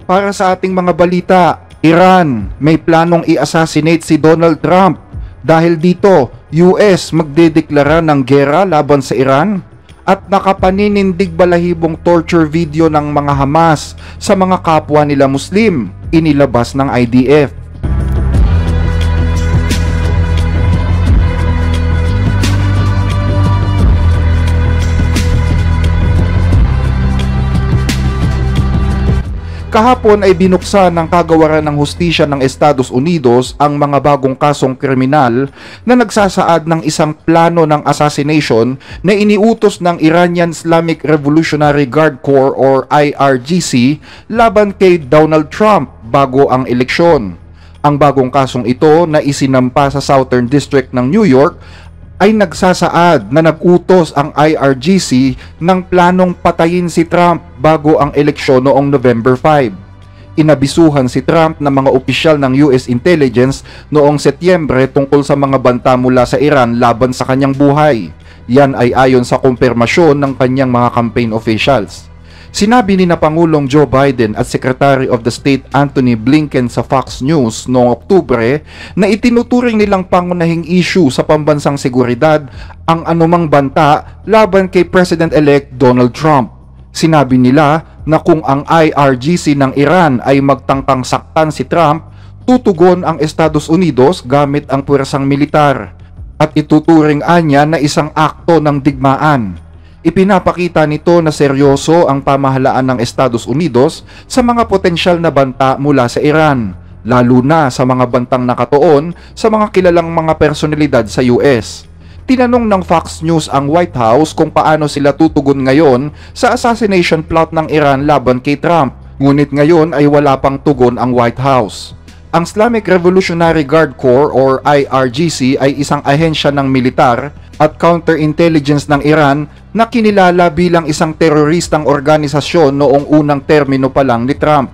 Para sa ating mga balita, Iran may planong i-assassinate si Donald Trump. Dahil dito, US magdedeklara ng giyera laban sa Iran. At nakapaninindig balahibong torture video ng mga Hamas sa mga kapwa nila Muslim, inilabas ng IDF. Kahapon ay binuksan ng kagawaran ng hustisya ng Estados Unidos ang mga bagong kasong kriminal na nagsasaad ng isang plano ng assassination na iniutos ng Iranian Islamic Revolutionary Guard Corps or IRGC laban kay Donald Trump bago ang eleksyon. Ang bagong kasong ito na isinampa sa Southern District ng New York ay nagsasaad na nag-utos ang IRGC ng planong patayin si Trump bago ang eleksyon noong November 5. Inabisuhan si Trump ng mga opisyal ng US Intelligence noong Setyembre tungkol sa mga banta mula sa Iran laban sa kanyang buhay. Yan ay ayon sa kumpirmasyon ng kanyang mga campaign officials. Sinabi ni na Pangulong Joe Biden at Secretary of the State Antony Blinken sa Fox News noong Oktubre na itinuturing nilang pangunahing issue sa pambansang seguridad ang anumang banta laban kay President-elect Donald Trump. Sinabi nila na kung ang IRGC ng Iran ay magtangkang saktan si Trump, tutugon ang Estados Unidos gamit ang puwersang militar at ituturing anya na isang akto ng digmaan. Ipinapakita nito na seryoso ang pamahalaan ng Estados Unidos sa mga potensyal na banta mula sa Iran, lalo na sa mga bantang nakatuon sa mga kilalang mga personalidad sa US. Tinanong ng Fox News ang White House kung paano sila tutugon ngayon sa assassination plot ng Iran laban kay Trump, ngunit ngayon ay wala pang tugon ang White House. Ang Islamic Revolutionary Guard Corps or IRGC ay isang ahensya ng militar at counterintelligence ng Iran na kinilala bilang isang teroristang organisasyon noong unang termino pa lang ni Trump.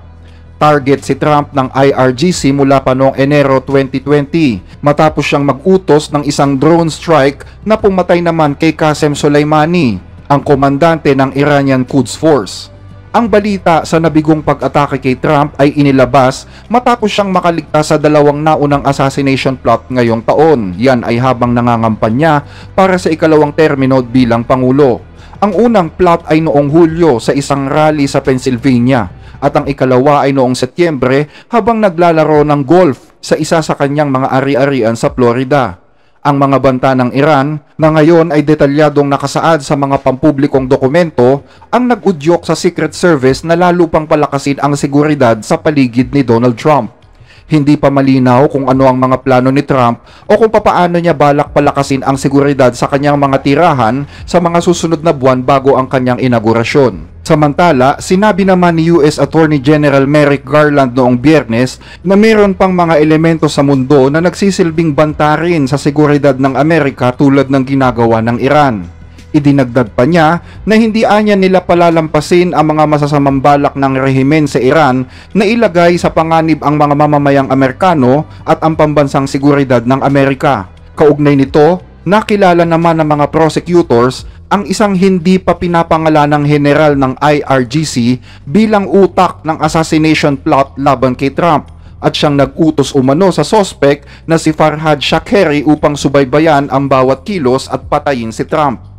Target si Trump ng IRGC mula pa noong Enero 2020 matapos siyang mag-utos ng isang drone strike na pumatay naman kay Qasem Soleimani, ang komandante ng Iranian Quds Force. Ang balita sa nabigong pag-atake kay Trump ay inilabas matapos siyang makaligtas sa dalawang naunang assassination plot ngayong taon. Yan ay habang nangangampanya para sa ikalawang termino bilang Pangulo. Ang unang plot ay noong Hulyo sa isang rally sa Pennsylvania at ang ikalawa ay noong Setyembre habang naglalaro ng golf sa isa sa kanyang mga ari-arian sa Florida. Ang mga banta ng Iran na ngayon ay detalyadong nakasaad sa mga pampublikong dokumento ang nag-udyok sa Secret Service na lalo pang palakasin ang seguridad sa paligid ni Donald Trump. Hindi pa malinaw kung ano ang mga plano ni Trump o kung papaano niya balak palakasin ang seguridad sa kanyang mga tirahan sa mga susunod na buwan bago ang kanyang inaugurasyon. Samantala, sinabi naman ni US Attorney General Merrick Garland noong Biyernes na mayroon pang mga elemento sa mundo na nagsisilbing banta rin sa seguridad ng Amerika tulad ng ginagawa ng Iran. Idinagdag pa niya na hindi anya nila palalampasin ang mga masasamang balak ng rehimen sa Iran na ilagay sa panganib ang mga mamamayang Amerikano at ang pambansang seguridad ng Amerika. Kaugnay nito, nakilala naman ng mga prosecutors ang isang hindi pa pinapangalanang general ng IRGC bilang utak ng assassination plot laban kay Trump at siyang nag-utos umano sa suspect na si Farhad Shakeri upang subaybayan ang bawat kilos at patayin si Trump.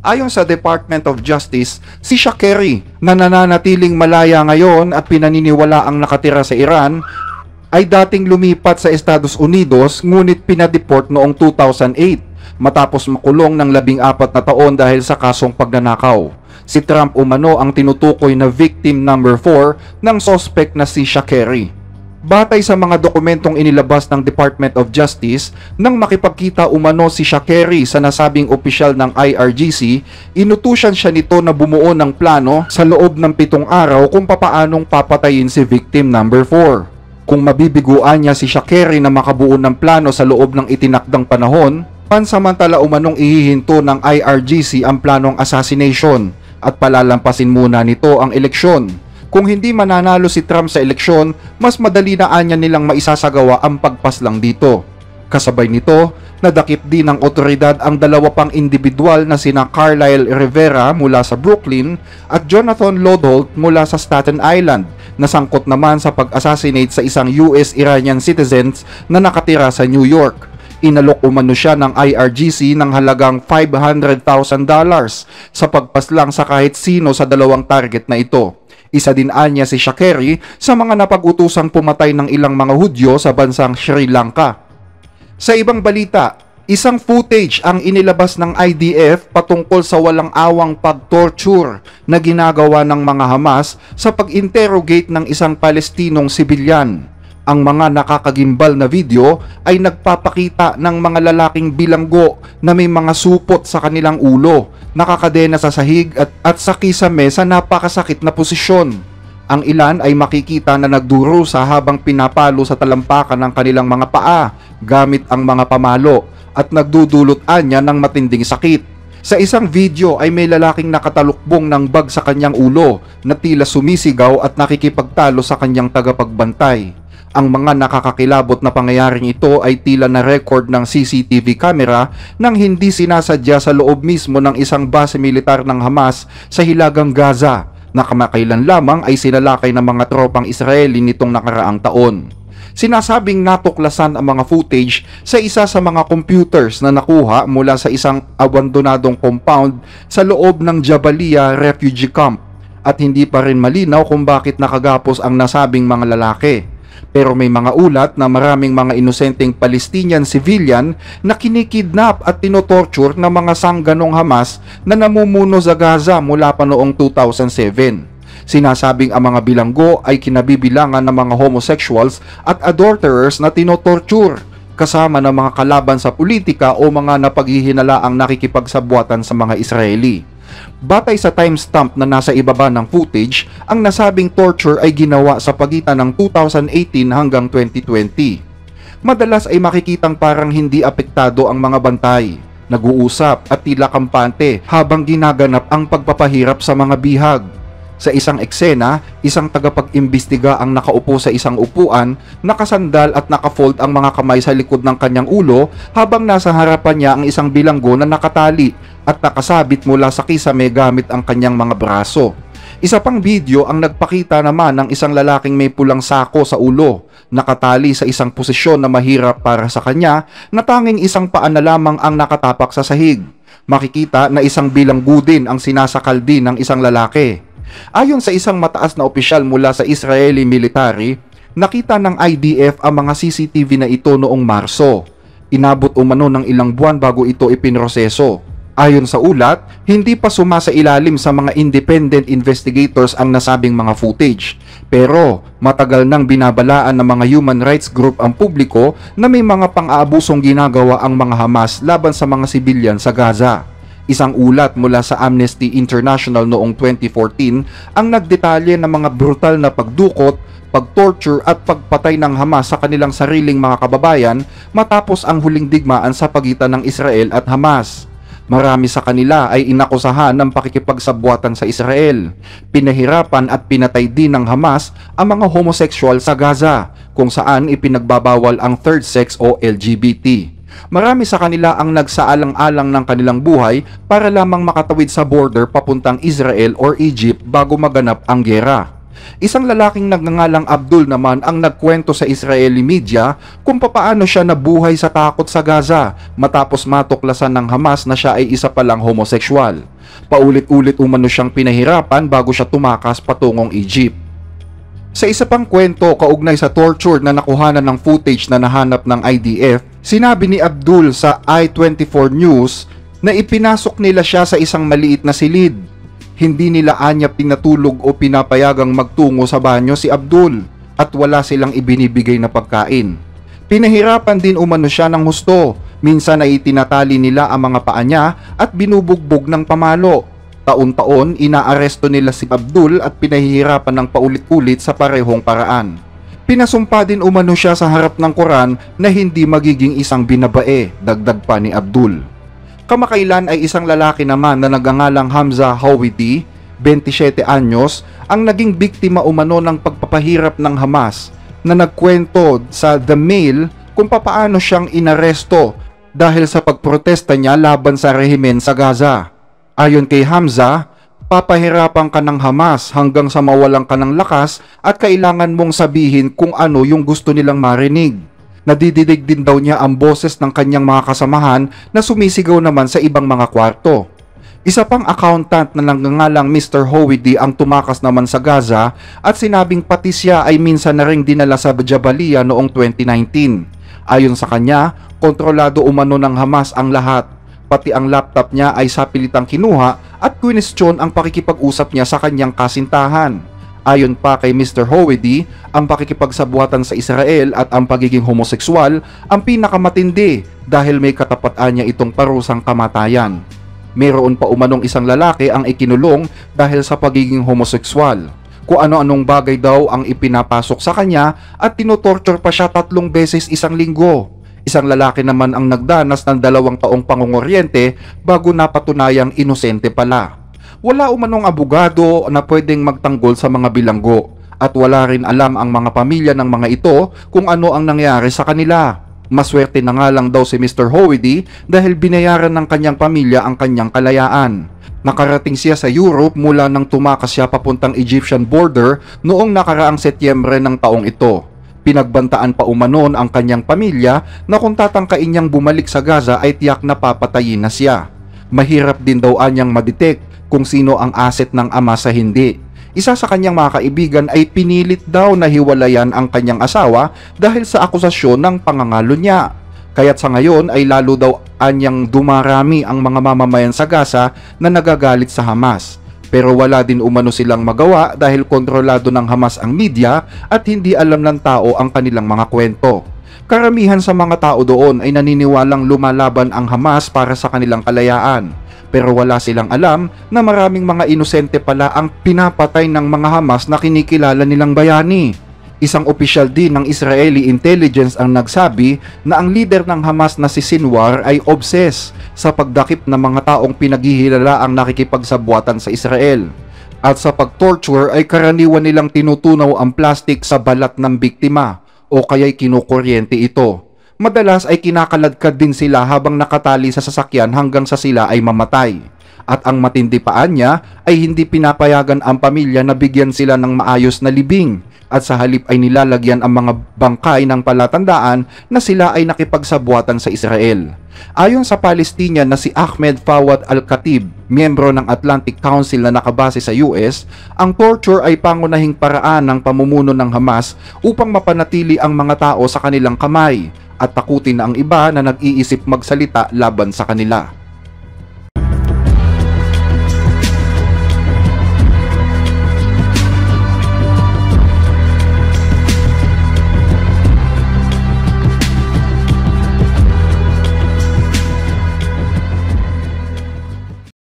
Ayon sa Department of Justice, si Shakeri na nananatiling malaya ngayon at pinaniniwala ang nakatira sa Iran ay dating lumipat sa Estados Unidos ngunit pinadeport noong 2008 matapos makulong ng 14 na taon dahil sa kasong pagnanakaw. Si Trump umano ang tinutukoy na victim number 4 ng suspect na si Shakeri. Batay sa mga dokumentong inilabas ng Department of Justice, nang makipagkita umano si Shakeri sa nasabing opisyal ng IRGC, inutusan siya nito na bumuo ng plano sa loob ng 7 araw kung papaanong papatayin si victim number 4. Kung mabibiguan niya si Shakeri na makabuo ng plano sa loob ng itinakdang panahon, pansamantala umanong ihihinto ng IRGC ang planong assassination at palalampasin muna nito ang eleksyon. Kung hindi mananalo si Trump sa eleksyon, mas madali na anya nilang maisasagawa ang pagpaslang dito. Kasabay nito, nadakip din ng otoridad ang dalawa pang individual na sina Carlyle Rivera mula sa Brooklyn at Jonathan Lodholt mula sa Staten Island Nasangkot naman sa pag-assassinate sa isang US-Iranian citizens na nakatira sa New York. Inalok umano siya ng IRGC ng halagang $500,000 sa pagpaslang sa kahit sino sa dalawang target na ito. Isa din anya si Shakeri sa mga napag-utusang pumatay ng ilang mga Hudyo sa bansang Sri Lanka. Sa ibang balita, isang footage ang inilabas ng IDF patungkol sa walang awang pag-torture na ginagawa ng mga Hamas sa pag-interrogate ng isang Palestinong sibilyan. Ang mga nakakagimbal na video ay nagpapakita ng mga lalaking bilanggo na may mga supot sa kanilang ulo, nakakadena sa sahig at sa kisame sa napakasakit na posisyon. Ang ilan ay makikita na nagdurusa habang pinapalo sa talampakan ng kanilang mga paa gamit ang mga pamalo at nagdudulot anya ng matinding sakit. Sa isang video ay may lalaking nakatalukbong ng bag sa kanyang ulo na tila sumisigaw at nakikipagtalo sa kanyang tagapagbantay. Ang mga nakakakilabot na pangyayaring ito ay tila na record ng CCTV camera nang hindi sinasadya sa loob mismo ng isang base militar ng Hamas sa hilagang Gaza na kamakailan lamang ay sinalakay ng mga tropang Israeli nitong nakaraang taon. Sinasabing natuklasan ang mga footage sa isa sa mga computers na nakuha mula sa isang abandonadong compound sa loob ng Jabalia Refugee Camp at hindi pa rin malinaw kung bakit nakagapos ang nasabing mga lalaki. Pero may mga ulat na maraming mga inosenteng Palestinian civilian na kinikidnap at tinotorture ng mga sangganong Hamas na namumuno sa Gaza mula pa noong 2007. Sinasabing ang mga bilanggo ay kinabibilangan ng mga homosexuals at adulterers na tinotorture, kasama ng mga kalaban sa politika o mga napaghihinalaang nakikipagsabwatan sa mga Israeli. Batay sa timestamp na nasa ibaba ng footage, ang nasabing torture ay ginawa sa pagitan ng 2018 hanggang 2020. Madalas ay makikitang parang hindi apektado ang mga bantay, nag-uusap at tila kampante habang ginaganap ang pagpapahirap sa mga bihag. Sa isang eksena, isang tagapag-imbestiga ang nakaupo sa isang upuan, nakasandal at nakafold ang mga kamay sa likod ng kanyang ulo habang nasa harapan niya ang isang bilanggo na nakatali at nakasabit mula sa kisame gamit ang kanyang mga braso. Isa pang video ang nagpakita naman ng isang lalaking may pulang sako sa ulo, nakatali sa isang posisyon na mahirap para sa kanya na tanging isang paa na lamang ang nakatapak sa sahig. Makikita na isang bilanggo din ang sinasakal din ng isang lalaki. Ayon sa isang mataas na opisyal mula sa Israeli military, nakita ng IDF ang mga CCTV na ito noong Marso. Inabot umano ng ilang buwan bago ito ipinroseso. Ayon sa ulat, hindi pa sumasailalim sa mga independent investigators ang nasabing mga footage. Pero matagal nang binabalaan ng mga human rights group ang publiko na may mga pang-aabusong ginagawa ang mga Hamas laban sa mga sibilyan sa Gaza. Isang ulat mula sa Amnesty International noong 2014 ang nagdetalye ng mga brutal na pagdukot, pagtorture at pagpatay ng Hamas sa kanilang sariling mga kababayan matapos ang huling digmaan sa pagitan ng Israel at Hamas. Marami sa kanila ay inakusahan ng pakikipagsabwatan sa Israel. Pinahirapan at pinatay din ng Hamas ang mga homosexual sa Gaza, kung saan ipinagbabawal ang third sex o LGBT. Marami sa kanila ang nagsaalang-alang ng kanilang buhay para lamang makatawid sa border papuntang Israel or Egypt bago maganap ang giyera. Isang lalaking nagngangalang Abdul naman ang nagkwento sa Israeli media kung papaano siya nabuhay sa takot sa Gaza matapos matuklasan ng Hamas na siya ay isa palang homosexual. Paulit-ulit umano siyang pinahirapan bago siya tumakas patungong Egypt. Sa isa pang kwento kaugnay sa torture na nakuhanan ng footage na nahanap ng IDF, sinabi ni Abdul sa I-24 News na ipinasok nila siya sa isang maliit na silid. Hindi nila anya pinatulog o pinapayagang magtungo sa banyo si Abdul at wala silang ibinibigay na pagkain. Pinahirapan din umano siya ng husto, minsan ay itinatali nila ang mga paa niya at binubugbog ng pamalo. Taon-taon, inaaresto nila si Abdul at pinahihirapan ng paulit-ulit sa parehong paraan. Pinasumpa din umano siya sa harap ng Quran na hindi magiging isang binabae, dagdag pa ni Abdul. Kamakailan ay isang lalaki naman na nagngangalang Hamza Hawidi, 27 anyos, ang naging biktima umano ng pagpapahirap ng Hamas na nagkwento sa The Mail kung papaano siyang inaresto dahil sa pagprotesta niya laban sa rehimen sa Gaza. Ayon kay Hamza, Papahirapan ka ng Hamas hanggang sa mawalan ka ng lakas at kailangan mong sabihin kung ano yung gusto nilang marinig. Nadididig din daw niya ang boses ng kanyang mga kasamahan na sumisigaw naman sa ibang mga kwarto. Isa pang accountant na nangangalang Mr. Howdy ang tumakas naman sa Gaza at sinabing pati siya ay minsan na ring dinala sa Jabalia noong 2019. Ayon sa kanya, kontrolado umano ng Hamas ang lahat. Pati ang laptop niya ay sapilitang kinuha at kwinestyon ang pakikipag-usap niya sa kanyang kasintahan. Ayon pa kay Mr. Howdy, ang pakikipagsabuatan sa Israel at ang pagiging homosekswal ang pinakamatindi dahil may katapatan niya itong parusang kamatayan. Mayroon pa umanong isang lalaki ang ikinulong dahil sa pagiging homosekswal. Kung ano-anong bagay daw ang ipinapasok sa kanya at tinotorture pa siya 3 beses isang linggo. Isang lalaki naman ang nagdanas ng 2 taong pangunguryente bago napatunayang inosente pala. Wala umanong abogado na pwedeng magtanggol sa mga bilanggo at wala rin alam ang mga pamilya ng mga ito kung ano ang nangyari sa kanila. Maswerte na nga lang daw si Mr. Howdy dahil binayaran ng kanyang pamilya ang kanyang kalayaan. Nakarating siya sa Europe mula nang tumakas siya papuntang Egyptian border noong nakaraang Setyembre ng taong ito. Pinagbantaan pa umanon ang kanyang pamilya na kung tatangkain niyang bumalik sa Gaza ay tiyak na papatayin na siya. Mahirap din daw anyang madetect kung sino ang asset ng ama sa hindi. Isa sa kanyang mga kaibigan ay pinilit daw na hiwalayan ang kanyang asawa dahil sa akusasyon ng pangangalo niya. Kaya't sa ngayon ay lalo daw anyang dumarami ang mga mamamayan sa Gaza na nagagalit sa Hamas. Pero wala din umano silang magawa dahil kontrolado ng Hamas ang media at hindi alam ng tao ang kanilang mga kwento. Karamihan sa mga tao doon ay naniniwalang lumalaban ang Hamas para sa kanilang kalayaan. Pero wala silang alam na maraming mga inosente pala ang pinapatay ng mga Hamas na kinikilala nilang bayani. Isang opisyal din ng Israeli intelligence ang nagsabi na ang leader ng Hamas na si Sinwar ay obsessed sa pagdakip ng mga taong pinaghihilala ang nakikipagsabuatan sa Israel. At sa pagtorture ay karaniwan nilang tinutunaw ang plastic sa balat ng biktima o kaya'y kinukuryente ito. Madalas ay kinakaladkad din sila habang nakatali sa sasakyan hanggang sa sila ay mamatay. At ang matindi paan niya ay hindi pinapayagan ang pamilya na bigyan sila ng maayos na libing at sa halip ay nilalagyan ang mga bangkay ng palatandaan na sila ay nakipagsabuatan sa Israel. Ayon sa Palestinian na si Ahmed Fawad Al-Khatib, miyembro ng Atlantic Council na nakabase sa US, ang torture ay pangunahing paraan ng pamumuno ng Hamas upang mapanatili ang mga tao sa kanilang kamay at takutin ang iba na nag-iisip magsalita laban sa kanila.